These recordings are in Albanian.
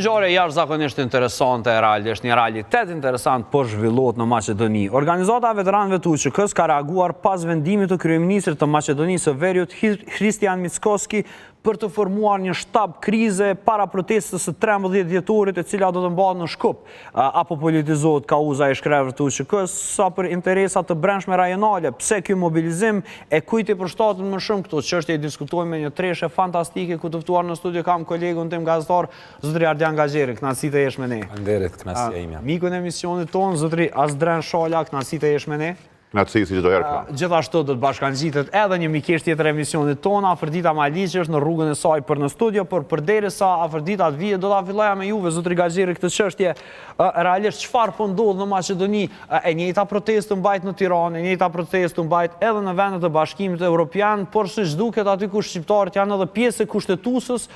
ngjarje jashtëzakonisht interesante e realisht, një realitet interesant po zhvillohet në Maqedoni. Organizata e veteranëve të UÇK-s ka reaguar pas vendimit të kryeministrit të Maqedonisë së Veriut Hristijan Mickoski për të formuar një shtab krize para protestës së 13 dhjetorit, e cila do të mbahet në Shkup. Apo politizohet kauza e shkrevër të UÇK-s sa për interesat të brendshme rajonale? Pse ky mobilizim e kujt i përshtatet më shumë këto çështje? Diskutojmë me një treshe fantastike ku të ftuar në studio kam kolegun tim gazetar, zotri Ardian Gaxheri, kënaqësi të jesh me ne. Faleminderit, kënaqësia ime. Mikun e emisionit ton, zotri Azdren Shala, kënaqësi të jesh me ne. Kënaqësi si çdo herë. Gjithashtu do të bashkangjitet edhe një mikesh tjetër e emisionit ton, Afërdita Maliqi është në rrugën e saj për në studio, por përderisa Afërdita të vijë, do ta filloja me juve, zotri Gaxheri, këtë çështje. Realisht çfarë po ndodh në Maqedoni? E njëjta protestë mbajt në Tiranë, e njëjta protestë mbajt edhe në vendet e Bashkimit Evropian, por siç duket aty ku shqiptarët janë edhe pjesë e kushtetuesës,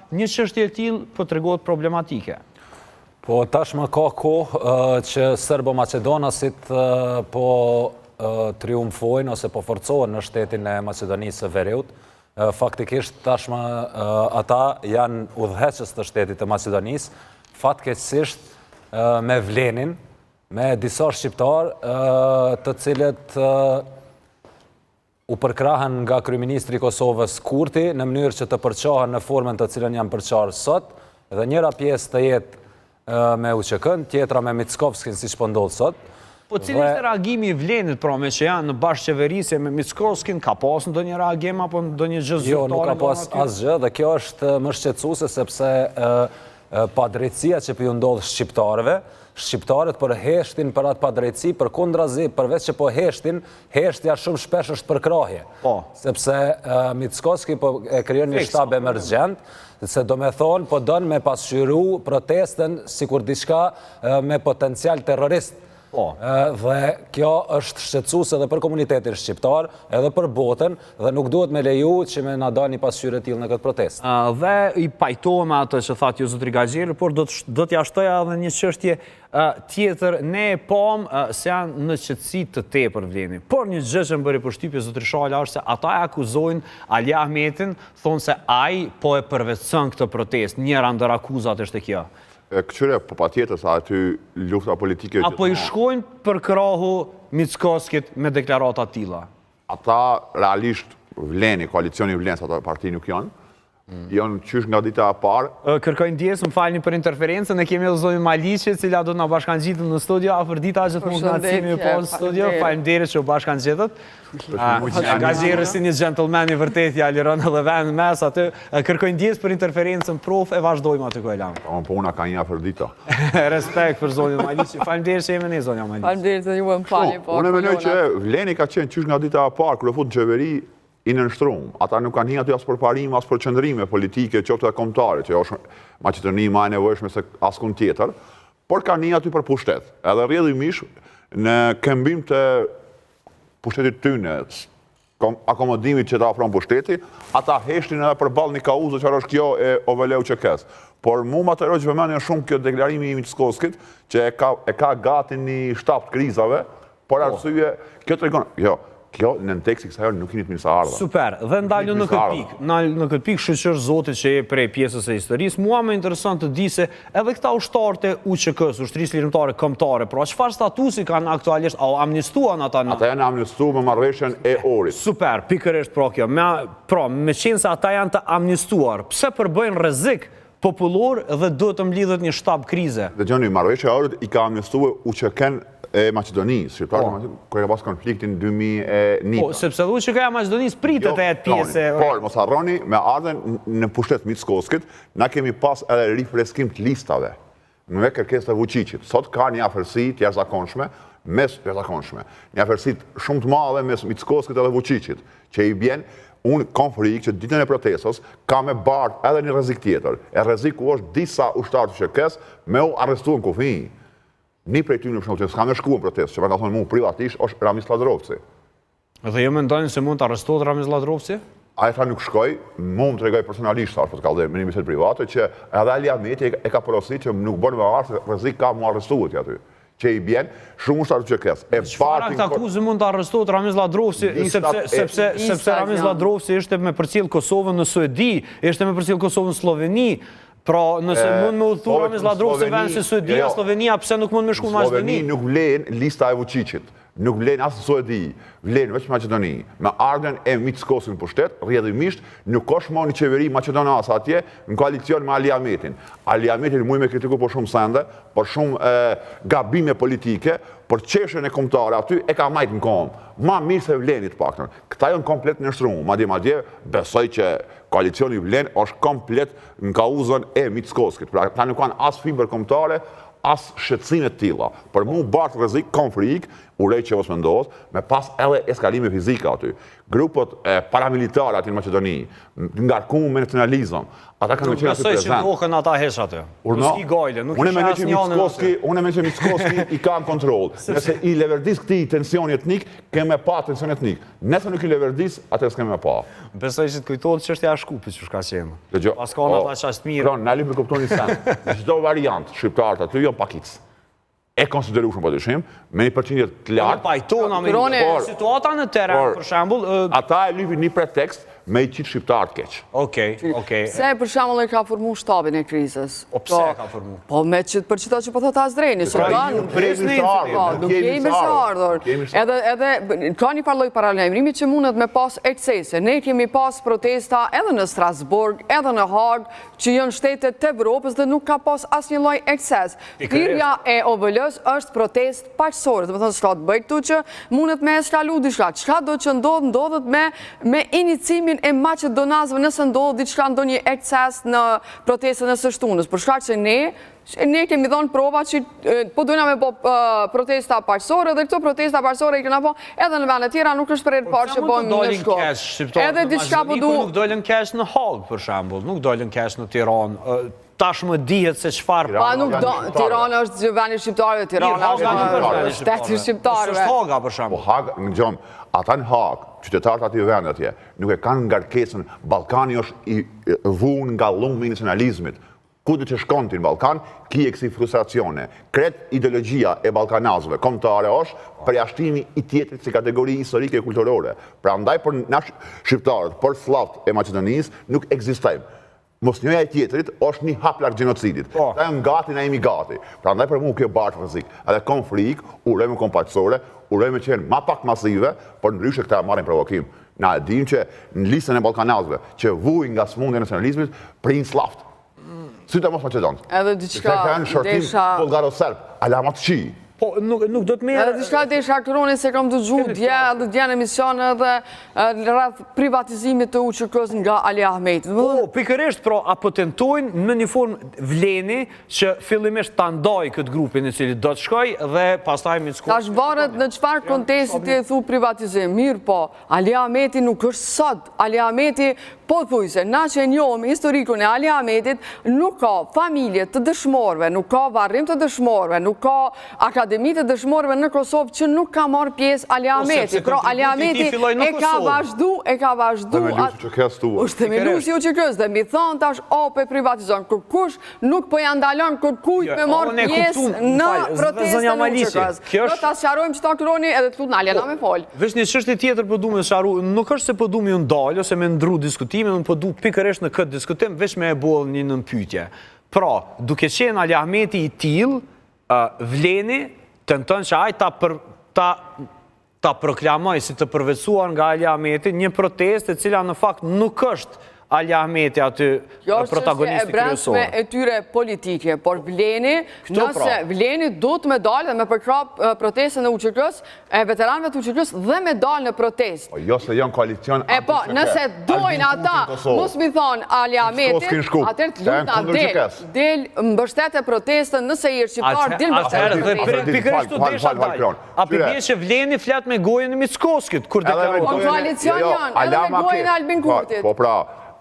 një çështje e tillë po tregohet problematike. Po tashmë ka kohë që serbo-macedonasit po triumfojnë ose po forcohen në shtetin e Maqedonisë së Veriut. Faktikisht tashmë ata janë udhëheqës të shtetit të Maqedonisë, fatkeqësisht me vlenin, me disa shqiptarë të cilët u përkrahen nga kryeministri i Kosovës Kurti në mënyrë që të përçohen në formën të cilën janë përçarë sot, dhe njëra pjesë të jetë me UÇK-n, tjetra me Mickovskin, siç po ndodh sot. Po cili është reagimi i vlenit, pra me që janë në bashkëqeverisje me Mickovskin, ka pas ndonjë reagim apo ndonjë gjë zyrtare? Jo, nuk ka pas asgjë, dhe kjo është më shqetësuese sepse padrejtësia që po ju ndodh shqiptarëve, shqiptarët përheshtin për atë padrejtësi, përkundrazi, përveç që po heshtja shumë shpesh është përkrahje. Sepse Mickovski po e krijon një shtab emergjent, se do me thonë po dënë me pasqyru protestën sikur diçka me potencial terrorist. Dhe kjo është shqetësuese edhe për komunitetin shqiptar, edhe për botën, dhe nuk duhet me leju që me na dani pasqyrë e tillë në këtë protestë. Dhe i pajtohem me atë që thatë ju zotri Gaxheri, por do t'ja shtoja edhe një çështje tjetër. Ne e pam se janë në qetësi të tepër vleni. Por një gjë që më bëri përshtypje zotri Shala është se ata e akuzojnë Ali Ahmetin, thonë se ai po e përvetson këtë protestë. Njëra ndër akuzat është kjo. Këtyre po patjetër sa aty lufta politike. Apo i shkojnë për krahu Mickovskit me deklarata të tilla? Ata realisht vleni, koalicioni vlen, sa ata parti nuk janë. Janë qysh nga dita e parë. Kërkoj ndjesë, më falni për interferencën, ne kemi edhe zonën Maliqi, cila do të na bashkangjitet në studio. Afërdita gjithmonë kënaqësimi po në studio. Faleminderit që u bashkangjitet. Gaxheri si një gentleman i vërtet, ja liron edhe vend mes aty. Kërkoj ndjesë për interferencën, prof, e vazhdojmë aty ku e lam. Po una ka një Afërdita. Respekt për zonën Maliqi. Faleminderit që jemi ne zonja Maliqi. Faleminderit se ju më falni po. Unë mendoj që vleni ka qenë qysh nga dita e parë kur u fut në qeveri i nënshtruar. Ata nuk kanë hinë aty as për parim, as për qëndrime politike, qoftë edhe kombëtare, që është Maqedoni më e nevojshme se askund tjetër, por kanë hinë aty për pushtet. Edhe rrjedhimisht në këmbim të pushtetit tyne, akomodimit që ta ofron pushteti, ata heshtin edhe përballë një kauzë që është kjo e OVL UÇK-s. Por mu më të rojë vëmendje shumë kjo deklarimi i Mickovskit, që e ka gati një shtab të krizave, por arsye kjo tregon, kjo në tekst i kësaj nuk jeni të mirë sa ardha. Super, dhe ndalën në këtë pikë. Në këtë pikë shoqër zotit që je prej pjesës së historisë, mua më intereson të di se edhe këta ushtarët e UÇK-s, Ushtrisë Lirimtare Kombëtare, pra çfarë statusi kanë aktualisht, a amnistuan ata? Ata janë amnistuar me marrëveshjen e Ohrit. Super, pikërisht pra kjo. Pra, me qenë se ata janë të amnistuar, pse përbëjnë rrezik popullor dhe duhet të mblidhet një shtab krize? Dëgjoni, marrëveshja e Ohrit i ka amnistuar UÇK-n e Maqedonisë, shqiptarët kur ka pas konfliktin 2001. Po, sepse UÇK-ja e Maqedonisë pritet e jetë pjesë. Por, mos harroni, me ardhen në pushtet Mickovskit, na kemi pas edhe rifreskim të listave me kërkesë të Vučićit. Sot ka një afërsi të jashtëzakonshme, një afërsi shumë të madhe mes Mickovskit edhe Vučićit, që i bjen unë kam frikë që ditën e protestës ka me bart edhe një rrezik tjetër. E rreziku është disa ushtarë të UÇK-s me u arrestuar në kufi. Një prej ty në përshëndet, s'ka me shku në protestë, që ka thonë mu privatisht, është Ramiz Ladrovci. Dhe jo mendojnë se mund të arrestohet Ramiz Ladrovci? A e tha nuk shkoj, mu më tregoj personalisht, ashtë të kallëdhe, me një bisedë private, që edhe Ali Ahmeti e ka porosit që nuk bërë me arë se rrezik ka mu arrestuhet aty. Që i bjen shumë ushtarë UÇK-s. Çfarë këtë akuzë mund të arrestohet Ramiz Ladrovci, sepse Ramiz Ladrovci ishte me përcjell Kosovën në Suedi, ishte me përcjell Kosovën në Sloveni. Pra, nëse mund me udhëtu Rami Zladrov se vend si Suedia, Slovenia, pse nuk mund me shku Maqedoni? Sloveni nuk vlen lista e Vučićit, nuk vlen asë Suedi, vlen veç Maqedoni. Me ardhen e Mickosin për shtet, rrjedhimisht nuk ka shmo një qeveri Maqedonas atje në koalicion me Ali Ahmetin. Ali Ahmetin mujt me kritiku për shumë sende, për shumë gabime politike, për qeshën e kombëtare aty e ka majtë në kom. Ma mirë se vlenit paktën. Këta janë komplet në shtrumu. Madje besoj që koalicioni vlen është komplet në kauzën e Mickosit. Pra ta nuk kanë as fiber kombëtare, as shqetësime të tilla. Për mu bartë rrezik, kam frikë, urej që mos mendohet, me pas edhe eskalime fizike aty. Grupët paramilitare aty në Maqedoni, ngarkuar me nacionalizëm, ata kanë qenë aty prezent. prezent. Besoj që kokën ata hesh aty. Ski gojle, nuk Unë isha mendoj që asnjënë. Unë mendoj që Mickoski i ka në kontroll. Nëse i leverdis këtij tensioni etnik, kemë pa tension etnik. Nëse nuk i leverdis, atë s'kemë pa. Besoj që të kujtohet çështja e Shkupit që ka qenë. Dëgjoj. Pas ka ata çast mirë. Pra, na me kuptoni sen. Në çdo variant shqiptarët aty janë pakic. E konsiderueshëm po dyshim, me një përqindje të lartë. Pajtona me situata në teren, për shembull, ata e lypin një pretekst me i qitë shqiptarët keq. Okej. Se për shembull e ka formu shtabin e krizës. O pse e ka formu? Po me për qita që po thot Azreni, që ka nuk kemi së ardhur. Edhe ka një farloj paralajmërimi që mundet me pas eksese. Ne kemi pas protesta edhe në Strasburg, edhe në Hag, që janë shtetet të Evropës dhe nuk ka pas asnjë lloj ekses. Thirrja e OVL-s është protest paqësore, do të thonë s'ka të bëj këtu që mundet me eskalu diçka. Çka do që ndodhet me inicimin e Maqedonasëve nëse ndodh diçka ndonjë ekses në protestën e së shtunës. Për shkak që ne kemi dhënë prova që po dojna me po protesta paqësore dhe këto protesta paqësore i kena po edhe në vende tjera nuk është për herë parë që bojmë në shkollë. Edhe diçka po nuk dolën kesh në Hag për shembull, nuk dolën kesh në Tiranë. Tashmë dihet se çfarë. Pa nuk do, Tirana është vendi shqiptarëve, Tirana është shteti shqiptarëve. Është Haga për shembull. Po Hag, ngjon, ata në Hag, qytetarët aty vend atje, nuk e kanë ngarkesën. Ballkani është i vunë nga llumi i nacionalizmit. Ku do të shkonti në Ballkan, ki e kësi frustracione. Kret ideologjia e ballkanazëve kombëtare është përjashtimi i tjetrit si kategori historike e kulturore. Prandaj për na shqiptarët, për slavët e Maqedonisë nuk ekzistojnë. Mosnjoja e tjetrit është një hap larg gjenocidit. Ta jam gati, na jemi gati. Prandaj për mua kjo bartë rrezik. Edhe kam frikë, urojmë kompaqësore, urojmë që jenë ma pak masive, por ndryshe këta marrin provokim. Na e dim që në listën e ballkanazëve që vujnë nga smundja e nacionalizmit, prinë slavt. Syta mos Maqedonë. Edhe diçka desha bulgaro-serb, alamat qi. Po, nuk do të merë... Edhe diçka desha Kroni se kam dëgju dje në emision edhe rreth privatizimit të UÇK-s nga Ali Ahmeti. Po, pikërisht, pra, apo tentojnë në një formë vleni që fillimisht ta ndaj këtë grupin i cili do të shkoj dhe pastaj Mickosi. Tash varet në çfarë konteksti ti e thu privatizim. Mirë po, Ali Ahmeti nuk është sot. Ali Ahmeti po thujse, na që njohëm historikun e Ali Ahmetit, nuk ka familje të dëshmorëve, nuk ka varrim të dëshmorëve, nuk ka akademi të dëshmorëve në Kosovë që nuk ka marrë pjesë Ali Ahmeti. Pra Ali Ahmeti e ka vazhdu është themelusi UÇK-s dhe mi thonë tash ope privatizon. Kërkush nuk po ja ndalon kërkujt me marrë pjesë në protestën e UÇK-s. Do ta sqarojmë çto Kroni edhe të lut Nalja na me fol. Vesh një çështje tjetër po duam të sqaroj, nuk është se po duam ju ndal ose me ndru diskutime, unë po du pikërisht në këtë diskutim veç me e boll një nëmpytje. Pra, duke qenë Ali Ahmeti i tillë, vleni tenton që ai ta proklamoj si të përvetësuar nga Ali Ahmeti një protestë e cila në fakt nuk është Ali Ahmeti aty protagonisti kryesor. Kjo është e brendshme e tyre politike, por vleni, nëse vleni do të me dalë dhe me përkrap protestën e UÇK-s, e veteranëve të UÇK-s dhe me dalë në protestë. Po jo se janë koalicion anti-UÇK. Po, nëse dojnë ata, mos mi thonë Ali Ahmeti, atër të luta del mbështete protestën, nëse i shqiptar del mbështete protestën. Pikërisht të desha dalë. A përpje që vleni flet me gojën e Mickoskit, kur deklarohet. Po koalicion janë, edhe me gojën e Albin Kurtit. Po pra,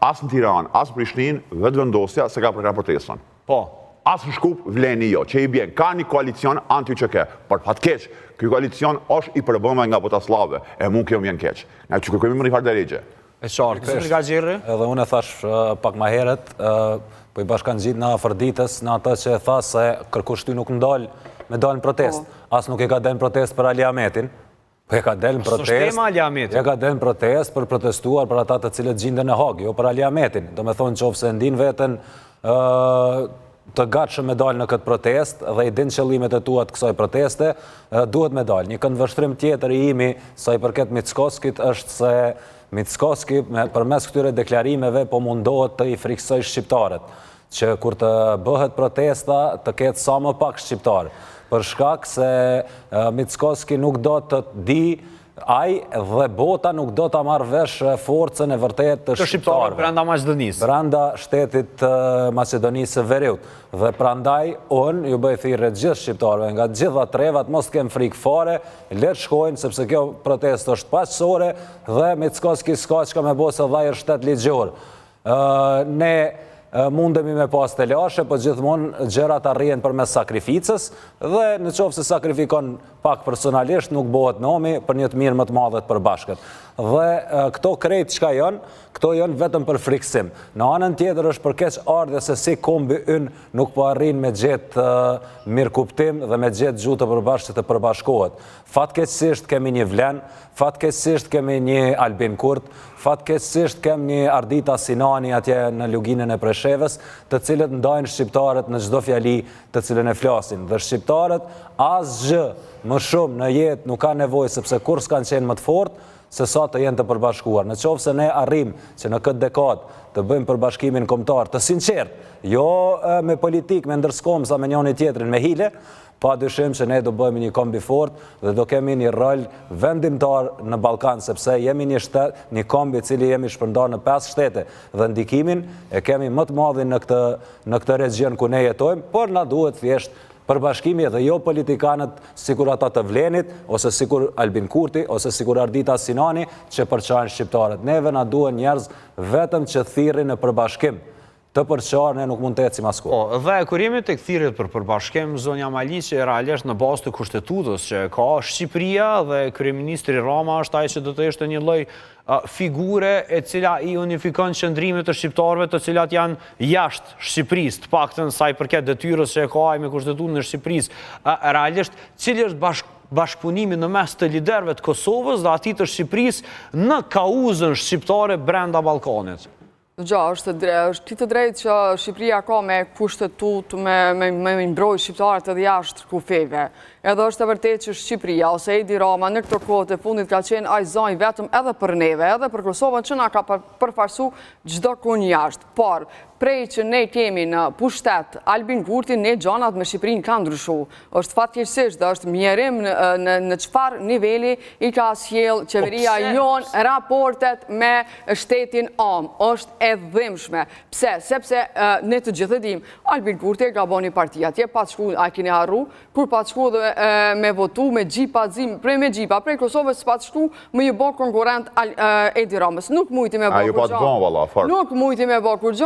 asë në Tiranë, asë në Prishtinë, vetë vendosja se ka përkra protestën. Po. Asë në Shkup, vleni jo, që i bjen, ka një koalicion anti-UÇK, por pat keq, kjo koalicion është i përbëma nga Botaslave, e mund kjo mjen keq. Nga që kërkojmë më një farë deregje. E qartë, nga Gjirri? Edhe unë e thash pak ma heret, po i bashkan gjitë në afërditës, në atë që e tha se kërkush ty nuk ndalë me dalë në protest. Asë nuk e ka dalë në protest për Ali Ahmetin, Po e ka del në protest për protestuar për ata të cilët gjindën e Hag, jo për Ali Ahmetin. Do me thonë që ofse ndin veten të gatshëm me dalë në këtë protest dhe i din qëllimet e tua të kësaj proteste, duhet me dalë. Një këndvështrim tjetër i imi sa i përket Mickoskit është se Mickoski përmes këtyre deklarimeve po mundohet të i friksoj shqiptarët, që kur të bëhet protesta të ketë sa më pak shqiptarë. Për shkak se Mickoski nuk do të di dhe bota nuk do të marrë vesh forcën e vërtet të shqiptarëve. Brenda Maqedonisë. Brenda shtetit Maqedonisë së Veriut. Dhe prandaj, unë ju bëj thirrje gjithë shqiptarëve, nga gjitha trevat, mos kem frikë fare, le të shkojnë, sepse kjo protestë është paqësore dhe Mickoski s'ka çka me bose dhajër shtet ligjor. Ne mundemi me pas të lashe, po gjithmonë gjërat arrihen përmes sakrificës dhe në qoftë se sakrifikon pak personalisht nuk bëhet nomi për një të mirë më të madhe të përbashkët. Dhe këto krejt çka janë, këto janë vetëm për friksim. Në anën tjetër është për keq ardhje se si kombi ynë nuk po arrin me gjetë mirëkuptim dhe me gjetë gjuhë të përbashkët të përbashkohet. Fatkeqësisht kemi një Vlen, fatkeqësisht kemi një Albin Kurt, fatkeqësisht kemi një Ardita Sinani atje në luginën e Presheves, të cilët ndajnë shqiptarët në çdo fjali të cilën e flasin. Dhe shqiptarët asgjë më shumë në jetë nuk ka nevojë sepse kur s'kan qenë më të fortë se sa të jenë të përbashkuar. Në qoftë se ne arrim që në këtë dekadë të bëjmë përbashkimin kombëtar të sinqert, jo me politik, me ndërskomsa me njëri tjetrin me hile, pa dyshim që ne do bëjmë një kombi fort dhe do kemi një rol vendimtar në Ballkan, sepse jemi një kombi i cili jemi shpërndar në 5 shtete dhe ndikimin e kemi më të madhin në këtë region ku ne jetojmë, por na duhet thjesht përbashkimi dhe jo politikanët sikur ata të Vlenit, ose sikur Albin Kurti, ose sikur Ardita Sinani që përçajnë shqiptarët. Neve na duhen njerëz vetëm që thirrin në përbashkim. Të përçarë ne nuk mund të ecim asku. Dhe kur jemi tek thirrjet për përbashkim, zonja Maliqi realisht në bazë të kushtetutës që ka Shqipëria dhe kryeministri Rama është ai që do të ishte një lloj figure e cila i unifikon qëndrimet të shqiptarëve të cilat janë jashtë Shqipërisë, të paktën sa i përket detyrës që e ka ai me kushtetutën e Shqipërisë. Realisht, cili është bashkëpunimi në mes të liderëve të Kosovës dhe atij të Shqipërisë në kauzën shqiptare brenda Ballkanit? Është ti të drejtë që Shqipëria ka me kushtetut, me mbrojtë shqiptarët edhe jashtë kufeve. Edhe është e vërtet që Shqipëria ose Edi Rama në këto kohët e fundit ka qenë ai zonjë vetëm edhe për neve, edhe për Kosovën që na ka përfaqësu çdo kënd jashtë. Por prej që ne kemi në pushtet Albin Kurti, ne gjanat me Shqipërinë ka ndryshu. Është fatkeqësisht dhe është mjerim në çfarë niveli i ka sjell qeveria jonë raportet me shtetin am. Është e dhimbshme. Pse? Sepse ne të gjithë e dim, Albin Kurti ka bën një parti atje, pa shku, a keni harru, kur pa shku dhe me votu, me gjipa, prej Kosovës pa shku, me ju bë konkurrent Edi Ramës. Nuk mujti me bë kur Nuk mujti me bë kur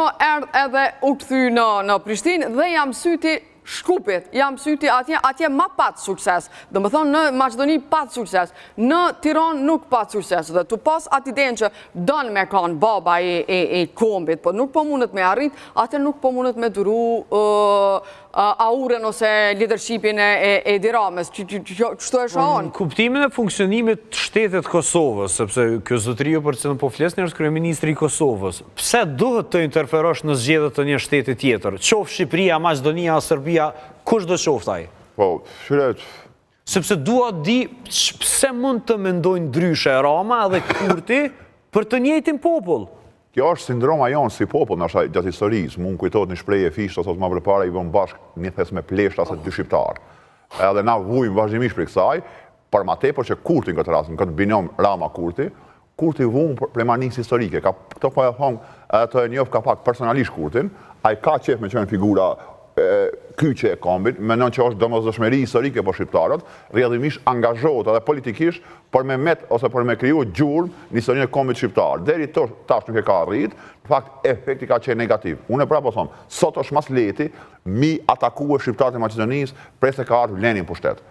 edhe u këthy në Prishtinë dhe jam syti Shkupit, jam syti atje ma pat sukses. Dhe më thonë në Maqedoni pat sukses, në Tiranë nuk pat sukses. Dhe të pas ati den që dënë me kanë baba e kombit, po nuk po mundet me arrit, atë nuk po mundet me duru auren ose leadershipin e Edi Ramës. Qështu e shohon? Kuptimin e funksionimit shtetit Kosovës, sepse kjo zotërio për që në po flesni është kryeministri i Kosovës, pse duhet të interferosh në zgjedhjet të një shteti tjetër? Qoftë Shqipëria, Maqedonia, Serbia, kush do qoftë ai? Po, shyret. Sepse dua di pse mund të mendojnë ndryshe Rama dhe Kurti për të njëjtin popull. Kjo është sindroma jonë si popull në gjatë historisë. Mund kujtohet një shprehje fishtë, ose më përpara i vëmë bashkë një thes me pleshta se 2 shqiptarë. Edhe na vujmë vazhdimisht për kësaj, për ma tepër që Kurti në këtë rast, në këtë binom Rama-Kurti, Kurti vumë premanisë historike. Këto po e thonë të njohë ka pak personalisht Kurtin, a i ka qef me qenë figura kyqe e kombit, menon që është domosdoshmëri historike për shqiptarët, rrjedhimisht angazhohet edhe politikisht për me met ose për me kriju gjurmë në historinë e kombit shqiptar. Deri tash nuk e ka arrit, në fakt efekti ka qenë negativ. Unë e prapë thonë, sot është mas leti mi atakue shqiptarët e Maqedonisë, prese ka ardhur Vleni në pushtet.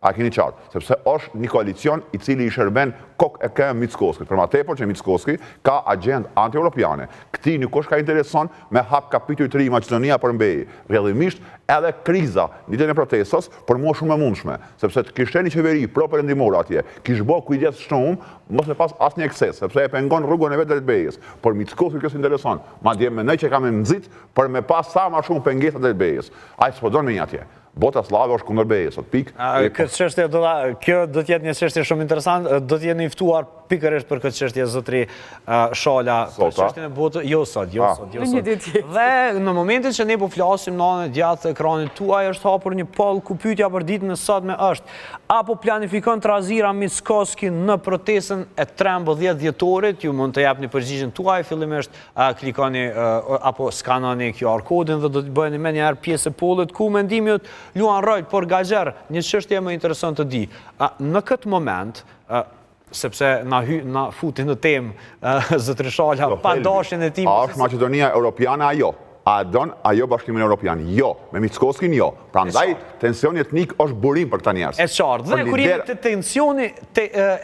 A keni qartë, sepse është një koalicion i cili i shërben kok e kem Mickoski. Për ma tepër që Mickoski ka agent anti-europiane. Këti nuk është ka intereson me hap kapitulli 3 Maqedonia për mbejë. Rrjedhimisht edhe kriza, ditën e protestës, për mua shumë e mundshme. Sepse të kishte një qeveri pro-perëndimore atje, kish bë kujdes shumë, mos e pas asnjë ekses, sepse e pengon rrugën e vet drejt bejës. Por Mickoski kjo s'intereson. Madje mendoj që ka me nxit për me pas sa më shumë pengesa drejt bejës. Ai s'po don me një atje. Bota slave është kundër bejës, pikë. Kjo do të jetë një çështje shumë interesante, do të jeni ftuar pikërisht për këtë çështje zotri Shala, për çështjen e botës, jo sot. Dhe në momentin që ne po flasim në anën e gjatë të ekranit tuaj është hapur një poll ku pyetja për ditën e sotme është: apo planifikon Trazira Mickoski në protestën e 13 dhjetorit? Ju mund të japni përgjigjen tuaj, fillimisht klikoni apo skanoni QR kodin dhe do të bëheni më njëherë pjesë e pollit ku mendimi jot Luan Rojt, por Gagjer, një çështje më interesant të di. Në këtë moment, sepse na futi në temë zotri Shala, pa dashjen e tij. A është Maqedonia europiane ajo? A don ajo Bashkimin Evropian? Jo, me Mickoskin jo. Prandaj tensioni etnik është burim për këta njerëz. E qartë. Dhe kur jemi te tensioni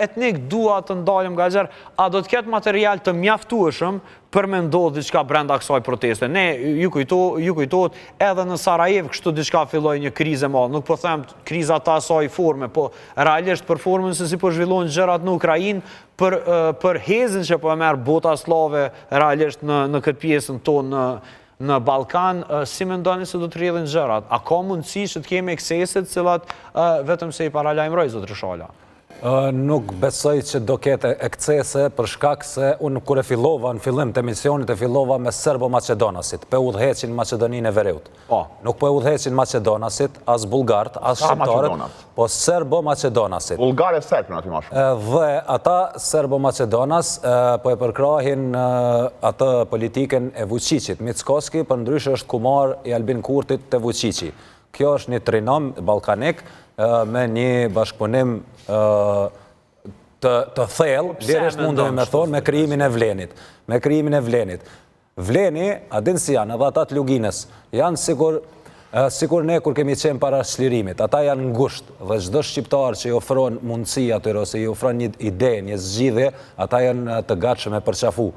etnik, dua të ndalem Gagjer, a do të ketë material të mjaftueshëm për me ndodhë diçka brenda kësaj proteste? Ne ju kujtohet edhe në Sarajevo kështu diçka filloi një krizë e madhe. Nuk po them kriza të asaj forme, po realisht performën se si po zhvillohen gjërat në Ukrainë për hezin që po e merr bota slave realisht në këtë pjesën tonë në Ballkan, si mendoni se do të rrjedhin gjërat? A ka mundësi që të kemi ekseset cilat vetëm se i paralajmëroj zotri Shala? Nuk besoj që do ketë ekscese për shkak se unë kur e fillova në fillim të emisionit e fillova me Serbo-Macedonasit, pe udhëheqin Maqedoninë e Veriut. Nuk po e udhëheqin Macedonasit, as bulgart, as shqiptarët, po Serbo-Macedonasit. Bulgar e serb në aty më shumë. Dhe ata Serbo-Macedonas po e përkrahin atë politikën e Vučićit. Mickoski për ndryshe është kumar i Albin Kurtit të Vučići. Kjo është një trinom ballkanik me një bashkëpunim të thellë, lirisht mundemi me thonë, me krijimin e Vlenit. Me krijimin e Vlenit. Vleni, a din si janë, edhe ata të Luginës, janë sikur ne kur kemi qenë para çlirimit. Ata janë ngusht dhe çdo shqiptar që i ofron mundësi atyre ose i ofron një ide, një zgjidhje, ata janë të gatshëm me përqafu.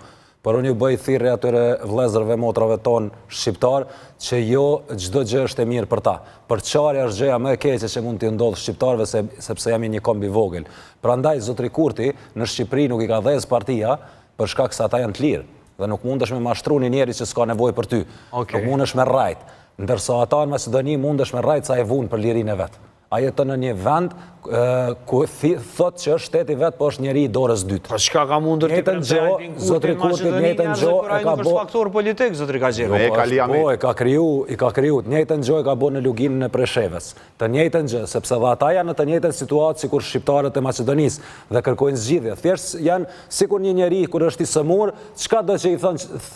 Por unë ju bëj thirrje atyre vëllezërve motrave tonë shqiptar që jo çdo gjë është e mirë për ta. Përçarja është gjëja më e keqe që mund t'i ndodhë shqiptarëve sepse jam një komb i vogël. Prandaj zotri Kurti në Shqipëri nuk i ka dhënë partia për shkak se ata janë të lirë dhe nuk mundesh me mashtru një njeri që s'ka nevojë për ty. Nuk mundesh me rrajt. Ndërsa ata në Maqedoni mundesh me rrajt sa e vunë për lirinë e vet. A jeton në një vend ku thot që është shteti vet, po është njeri i dorës dytë. Po çka ka mundur të pretendojë zotri Kurti njëjtën gjë e ka bërë faktor politik zotri Gagjer. Po i ka kriju, të njëjtën gjë e ka bërë në Luginën e Preshevës. Të njëjtën gjë, sepse dhe ata janë në të njëjtën situatë sikur shqiptarët e Maqedonisë dhe kërkojnë zgjidhje. Thjesht janë sikur një njeri kur është i sëmur, çka do që i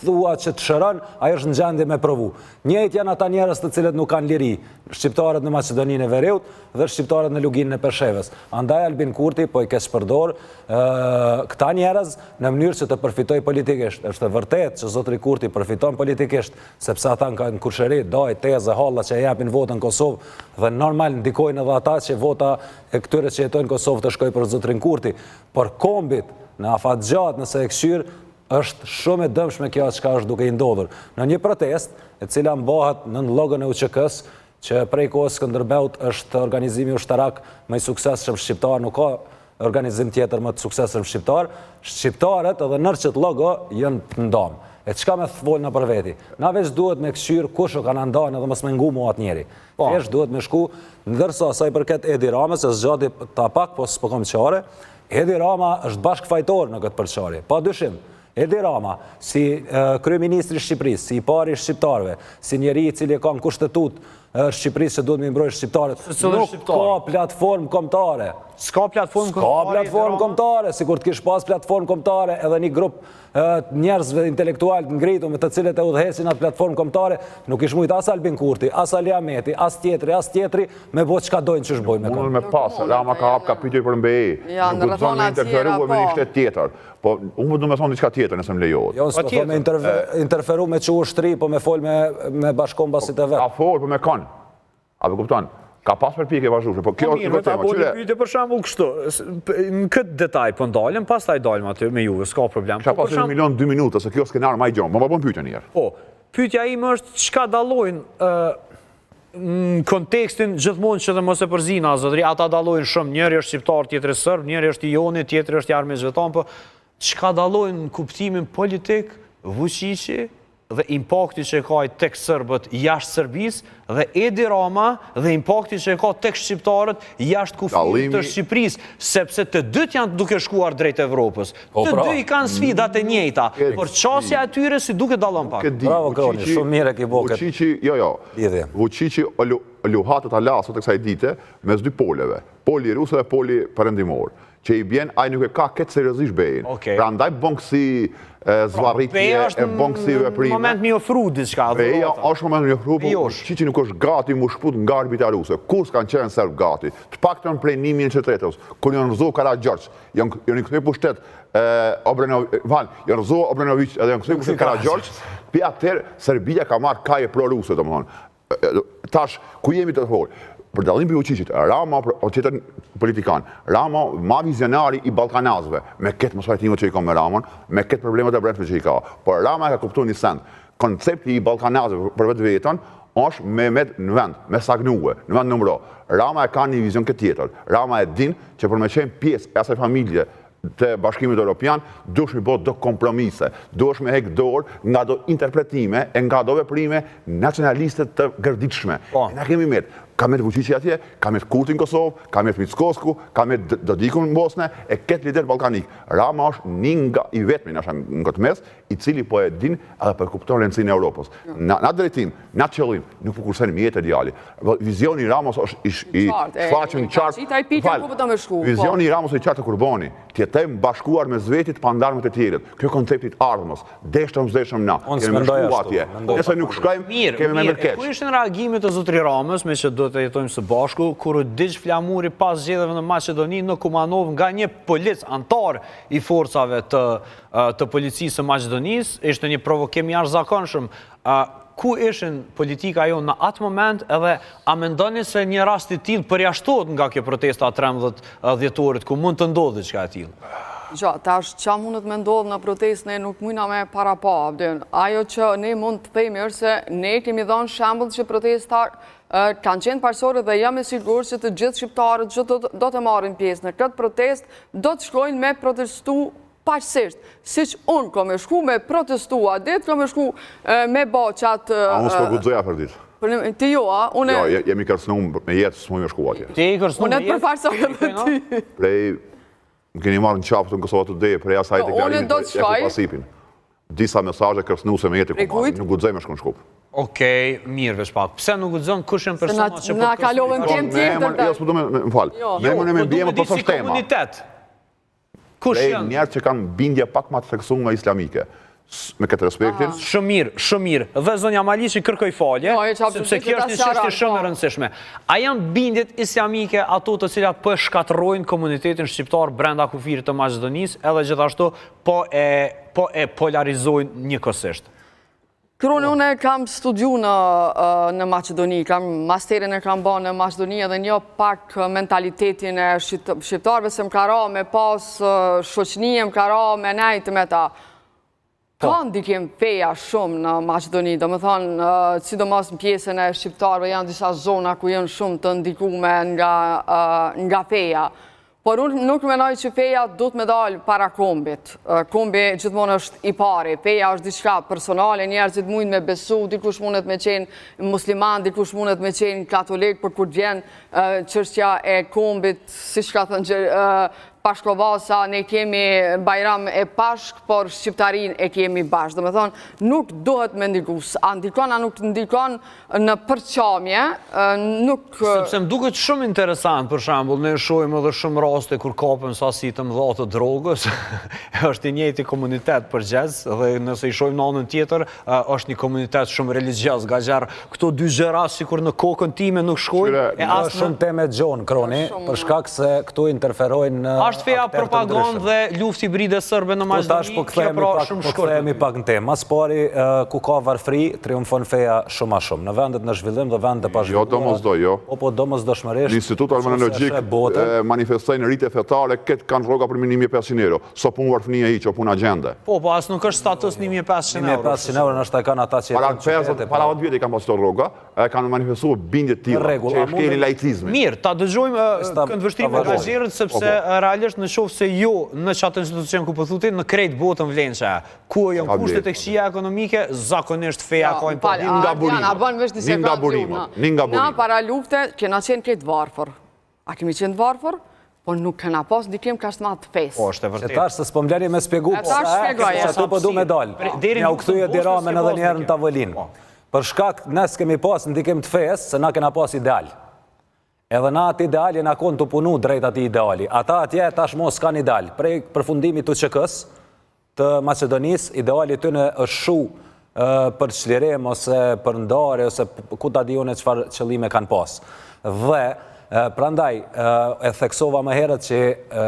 thua që të shëron, ai është në gjendje me provu. Njëjtë janë ata njerëz të cilët nuk kanë liri, shqiptarët në Maqedoninë e Veriut dhe shqiptarët në Luginën e Preshevës. Andaj Albin Kurti po i keq përdor këta njerëz në mënyrë që të përfitoj politikisht. Është e vërtetë që zotri Kurti përfiton politikisht, sepse ata kanë kushëri, daj, tezë, halla që e japin votën në Kosovë dhe normal ndikojnë edhe ata që vota e këtyre që jetojnë në Kosovë të shkojë për zotrin Kurti. Por kombit në afatgjat nëse e këshyr është shumë e dëmshme kjo çka është duke i ndodhur. Në një protest e cila mbahet në llogën e UÇK-s, që prej kohës Skënderbeut është organizimi ushtarak më i suksesshëm shqiptar, nuk ka organizim tjetër më të suksesshëm shqiptar. Shqiptarët edhe nërçet logo janë të ndamë. E çka me folë në për veti? Na veç duhet me këshyr kush o kanë ndanë edhe mos me ngu mua atë njeri. Thjesht duhet me shku, ndërsa sa i përket Edi Ramës, e zgjati ta pak, po s'po kam qare, Edi Rama është bashkëfajtor në këtë përçarje, pa dyshim. Edi Rama, si kryeministri Shqipërisë, si i pari shqiptarëve, si njeri i cili ka në kushtetut Shqipërisë që duhet me mbrojë shqiptarët, nuk ka platformë kombëtare. S'ka platformë kombëtare, sikur të kish pas platformë kombëtare edhe një grup njerëzve intelektual të ngritur me të cilët e udhëheqin atë platformë kombëtare, nuk ish mujt as Albin Kurti, as Ali Ahmeti, as tjetri me bë çka dojnë ç'është bojnë me këto. Unë me pas, Rama ka hap kapitulli për MBE. Nuk do të interferuar me një shtet tjetër. Po unë do të them diçka tjetër nëse më lejohet. Jo, s'po me interferu me çu ushtri, po me fol me bashkombasit e vet. A fol po me kon. A e kupton? Ka pas përpjekje vazhdueshme, po kjo Mirë, ta bëni pyetje për shembull kështu. Në këtë detaj po ndalem, pastaj dalëm aty me Juve, s'ka problem. Ka pas 1 milion 2 minuta se kjo skenar më i gjon. Më bën pyetje një herë. Po, pyetja ime është çka dallojnë në kontekstin gjithmonë që të mos e përzina zotëri, ata dallojnë shumë, njëri është shqiptar, tjetri serb, njëri është i Joni, tjetri është i armës veton, po çka dallojnë në kuptimin politik Vučići dhe impakti që e ka tek serbët jashtë Serbisë dhe Edi Rama dhe impakti që e ka tek shqiptarët jashtë kufijit të Shqipërisë, sepse të dytë janë duke shkuar drejt Evropës. Të dy i kanë sfidat e njëjta, por çësia e tyre si duke dallon pak. Bravo Kroni, shumë mirë e ke bërë. Vučići luhatët alasot e kësaj dite mes dy poleve, poli rusë dhe poli perëndimor, që i bjen ai nuk e ka këtë seriozisht bejin. Prandaj bën kësi zvarritje e bën kësi veprime. Moment mi ofru diçka. Beja është moment mi ofru, po Vučići nuk është gati mu shput nga arbitra ruse. Kur s'kanë qenë serb gati? Të paktën prej 1903, kur janë rëzohë Karagjorç, janë kthyer pushtet janë rëzohë Obrenović edhe janë kthyer pushtet Karagjorç, pi atëherë Serbia ka marrë kaje pro-ruse, domethënë. Tash ku jemi të folë? Për dallim për Vučićit, Rama, o tjetër politikan, Rama ma vizionari i Ballkanazëve, me këtë mospartimet që i ka me Ramon, me këtë problemet e brendshme që i ka. Por Rama ka kuptuar një send. Koncepti i Ballkanazëve për vetë vetën është me në vend, me stagnuar, në vend numëro. Rama e ka një vizion këtë tjetër. Rama e din që për me qenë pjesë e asaj familje të Bashkimit Evropian, dush me bot do kompromise, dush me hek dorë nga do interpretime e nga do veprime nacionaliste të gërditshme. Na kemi metë. Ka me të Vučići atje, ka me të Kurti në Kosovë, ka me të Mickosku, ka me të Dodikun në Bosne, e këtë lider balkanik. Rama është një nga i vetmi në këtë mes, i cili po e din edhe për kupton rëndësinë e Europës. Na drejtim, na qëllim, nuk po kursen mjetë e djali. Vizioni i Ramos është i shfaqën i qartë. Vizioni i Ramos është i qartë të Kurboni. Tjetojmë bashkuar me Zvetit pa ndarë me të tjerët. Kjo konceptit ardhmës, deshtëm na. Kemi shku atje. Nëse nuk shkojmë, kemi me mërkeq. Ku ishin reagimet e zotri Ramës, me që do të jetojmë së bashku, kur u diq flamuri pas zgjedhjeve në Maqedoni në Kumanov nga një polic antar i forcave të policisë së Maqedonisë, ishte një provokim jashtëzakonshëm. Ku ishin politika jo në atë moment edhe a mendoni se një rast i tillë përjashtohet nga kjo protesta 13 dhjetorit, ku mund të ndodhë diçka e tillë? Tash qa mundet me ndodhë në protest, ne nuk mujna me para pa. Ajo që ne mund të themi është se ne kemi dhënë shembull që protestar kanë qenë parsorë dhe jam e sigurt që të gjithë shqiptarët që do të marrin pjesë në këtë protest, do të shkojnë me protestu paqësisht, si që unë kom e shku me protestu a ditë, kom e shku me ba qatë... A unë s'po gudzoja për ditë. Ti jo, a? Jo, jemi kërcnu me jetë, s'mu me shku atje. Ti i kërcnu me jetë? Unë e përfarësoj edhe ti. Prej, më keni marrë në qapë të në Kosova Today, prej asaj të klarimit për Eku Pasipin. Disa mesaje kërcnu se me jetë e kumarë, nuk gudzoj me shku në Shkup. Okej, mirë veç pak. Pse nuk gudzon kush janë personat që na kalovën kem tjetër? Jo, s'po do me falë. Ne më në me mbjema për së shtema. Prej njerë që kanë bindje pak ma të theksuar nga islamike. Me këtë respektin. Shumë mirë. Dhe zonja Malishi kërkoj falje, sepse kjo është një çështje shumë e rëndësishme. A janë bindjet islamike ato të cilat po shkatërrojnë komunitetin shqiptar brenda kufirit të Maqedonisë, edhe gjithashtu po e polarizojnë njëkohësisht? Kroni, unë kam studiu në Maqedoni, masterin e kam bërë në Maqedoni edhe një pak mentalitetin e shqiptarëve se më ka ra me pas shoqënie, më ka ra me nejtë me ta. Ka ndikim feja shumë në Maqedoni, do më thonë, sidomos në pjesën e shqiptarëve janë disa zona ku janë shumë të ndikume nga feja. Por unë nuk menoj që feja do të me dalë para kombit. Kombi gjithmonë është i pari. Feja është diçka personale, njerëzit mund me besu, dikush mundet me qenë musliman, dikush mundet me qenë katolik, për kur vjen çështja e kombit, si shka thënë Pashkovasa, ne kemi bajram e pashk, por shqiptarin e kemi bashkë. Dhe me thonë, nuk dohet me ndikus. A ndikon, a nuk ndikon në përqamje, nuk... Sepse më duket shumë interesant, për shembull, ne shohim edhe shumë raste kur kapen sasi të mëdha të drogës, është i njëjti komunitet përgjithës, dhe nëse i shohim në anën tjetër, është një komunitet shumë religjioz, gaxher këto dy gjëra sikur në kokën time nuk shkojnë. Shumë teme gjon, Kroni, për shkak se këtu interferojnë është feja propagandë dhe luftë hibride serbe në Maqedoni? Po kthehemi pak në temë. Mas pari, ku ka varfëri, triumfon feja shumë a shumë. Në vendet në zhvillim dhe vendet pa zhvilluar. Jo, domosdoshmërisht, jo. Po domosdoshmërisht. Institut Armenologjik manifestojnë rritje fetare, këtë kanë rroga për 1.500 euro. So pun varfënia hiç, o pun agjende. Po, as nuk është status 1.500 euro. 1.500 euro nështë e kanë ata që... Para 10 vjetë i kanë pas të rroga, kanë manifestuar bindje tilla, që e shkeni laicizmi. Mirë, ta dëgjojmë këndvështrimin e gazetarët, sepse realisht në qoftë se ju në qatë institucion ku pëthutin, në krejt botën vlenë që ku janë kushtet e këqija ekonomike, zakonisht feja ka një ngaburim. Na para lufte kena qenë këtë varfër. A kemi qenë varfër? Po nuk kena pas ndikim ka shtë matë fesë. Po, është e vërtet. Se tash se s'pombleni me spjegu, se tu po du me dalë. Nja u këthuj e diramen edhe njerë në tavolinë. Për shkak nësë kemi pas ndikim të fesë, se na kena pas ideal. Edhe na atë ideal jena konë të punu drejt ati ideali. Ata atje tash mos s'kan ideal. Prej përfundimit të QK-s të Macedonis, ideali të në është shu për çlirim ose për ndarje ose ku ta dione çfarë qëllime kanë pas. Dhe prandaj e theksova më herët që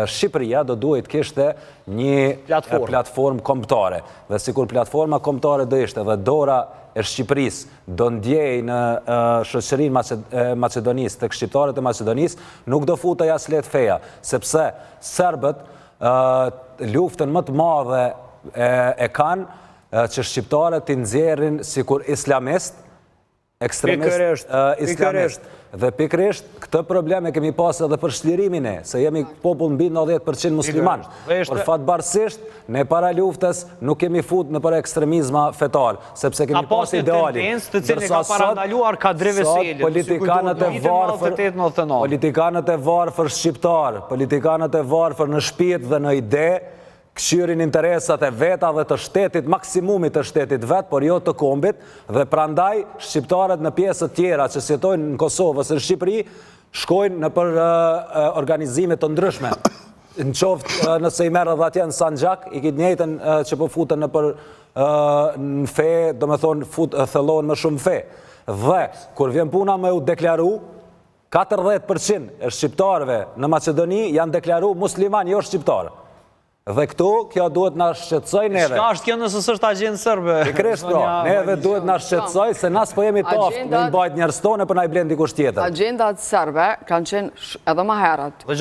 Shqipëria do duhet kishte një platformë kombëtare. Dhe sikur platforma kombëtare do ishte dhe dora e Shqipërisë do ndjej në shoqërinë Macedonisë, tek shqiptarët e Macedonisë, nuk do futej as let feja, sepse serbët luftën më të madhe e kanë që shqiptarët t'i nxjerrin sikur islamist, ekstremist islamist. Dhe pikërisht këtë problem e kemi pas edhe për shlirimin e, se jemi popull mbi 90% musliman. Por fatbarësisht, ne para luftës nuk kemi fut në për ekstremizma fetar, sepse kemi pas ideali. Politikanët e varfër shqiptar, politikanët e varfër në shtëpi dhe në ide, këshyrin interesat e veta dhe të shtetit, maksimumit të shtetit vet, por jo të kombit, dhe prandaj shqiptarët në pjesët tjera që jetojnë në Kosovë ose në Shqipëri, shkojnë në për organizime të ndryshme. Në qoftë nëse i merë dhe atje në Sanxhak, i kitë njëjtën që po futën në për në fe, do me thonë thellon më shumë fe. Dhe, kur vjen puna me u deklaru, 40% e shqiptarëve në Macedoni janë deklaru musliman, jo shqiptarë. Dhe këtu, kjo duhet nga shqetësoj neve. Shka është kjo nësës është agjendë sërbe? Pikërisht pra, neve duhet nga shqetësoj se nas po jemi taftë në mbajt njerëz tonë për na i blendi dikush tjetër. Agjendat sërbe kanë qenë edhe më herët. E